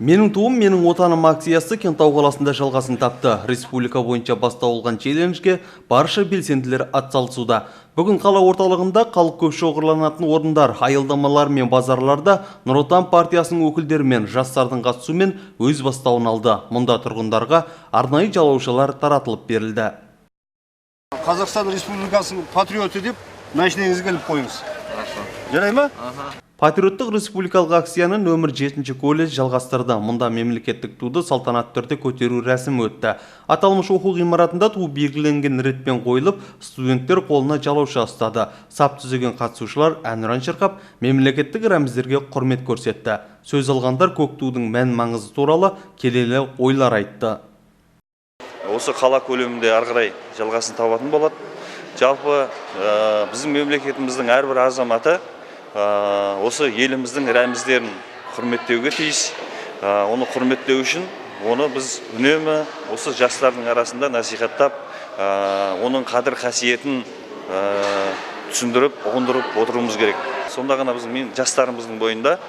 Менің туым, менің отаным акциясы Кентау қаласында жалғасын тапты. Республика бойынша басталған челленджге барша белсенділер атсалысуда. Бүгін қала орталығында халық көп шоғырланатын орындар, аялдамалар мен базарларда Нұр Отан партиясының өкілдері мен жастардың қатысуымен өз бастауын алды. Мұнда тұрғындарға арнайы жалаушалар таратылып берілді. Қазақстан Республикасының патриоты деп машинаңызға іліп қойыңыз. Жарай ма? Патриоттық республикалық акцияны нөмір 7 колледж жалғастырды. Мұнда мемлекеттік туды салтанатты түрде көтеру рәсімі өтті. Аталмыш оқу ғимаратында ту белгіленген ретпен қойылып, студенттер қолына жалауша ұстады. Сап түзеген қатысушылар әнұран шырқап, мемлекеттік рәміздерге құрмет көрсетті. Сөз алғандар көк тудың мән маңызы туралы келелі ойлар айтты. Осы қала көлемінде ары қарай жалғасын табатын болады. Жалпы біздің мемлекетіміздің әрбір азаматы осы еліміздің рәміздерін құрметтеуге тиіс. Оны құрметтеу үшін оны біз үнемі осы жастардың арасында насихаттап, оның қадір қасиетін түсіндіріп, ұғындырып отыруымыз керек. Сонда ғана біздің жастарымыздың бойында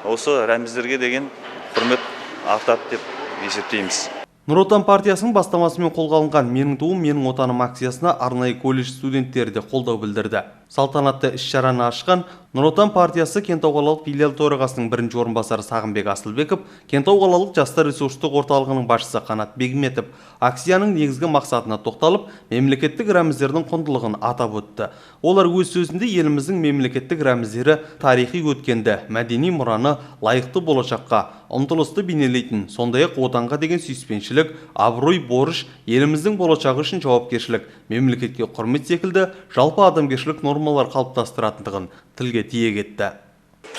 осы рәміздерге деген құрмет артады деп есептейміз. Нұр Отан партиясының бастамасымен қолға алынған «Менің туым, менің отаным» акциясына арнайы колледж студенттері де қолдау білдірді. Салтанатты іс-шараны ашқан Нұр Отан партиясы Кентау қалалық филиал төрағасының бірінші орынбасары Сағынбек Асылбеков, Кентау қалалық жастар ресурстық орталығының басшысы Қанат Бегметов акцияның негізгі мақсатына тоқталып, мемлекеттік рәміздердің құндылығын атап өтті. Олар өз сөзінде еліміздің мемлекеттік рәміздері тарихи өткенді, мәдени мұраны лайықты болашаққа ұмтылысты бейнелейтін, сондай-ақ отанға деген сүйіспеншілік, абырой, борыш, еліміздің болашағы үшін жауапкершілік, мемлекетке құрмет секілді жалпы адамгершілік нормалар қалыптастыратындығын тілге тиек етті.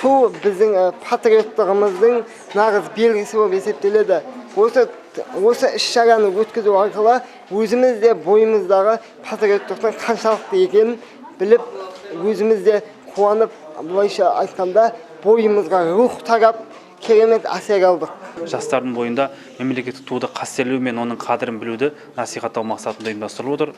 Ту біздің патриоттығымыздың нағыз белгісі болып есептеледі. Осы іс-шараны өткізу арқылы өзіміз де бойымыздағы патриоттықтың қаншалықты екенін біліп, өзіміз де қуанып, былайша айтқанда бойымызға рух тарап, керемет әсер алдық. Жастардың бойында мемлекеттік туды қастерлеу мен оның қадірін білуді насихаттау мақсатында ұйымдастырылып отыр.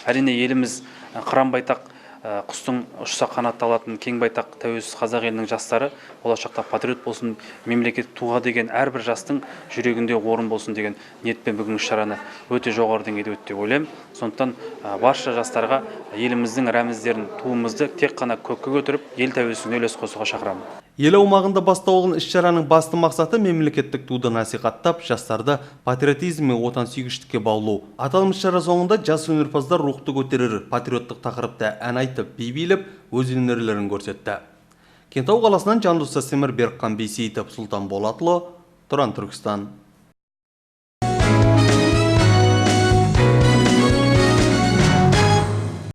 Әрине еліміз қыран байтақ, құстың ұшса қанатты алатын кең байтақ тәуелсіз қазақ елінің жастары болашақта патриот болсын, мемлекеттік туға деген әрбір жастың жүрегінде орын болсын деген ниетпен бүгінгі шараны өте жоғары деңгейде өтті деп ойлаймын. Сондықтан барша жастарға еліміздің рәміздерін, туымызды тек қана көкке көтеріп, ел тәуелсіздігіне үлес қосуға шақырамын. Ел аумағында басталған іс-шараның басты мақсаты мемлекеттік туды насихаттап, жастарды патриотизм мен отансүйгіштікке баулу. Аталмыш шара соңында жас өнерпаздар рухты көтерер, патриоттық тақырыпта ән айтып, би билеп, өз өнерлерін көрсетті. Кентау қаласынан Жандос Сасемір, Берікқан Бейсейітов, Сұлтан Болатұлы, Тұран Түркістан.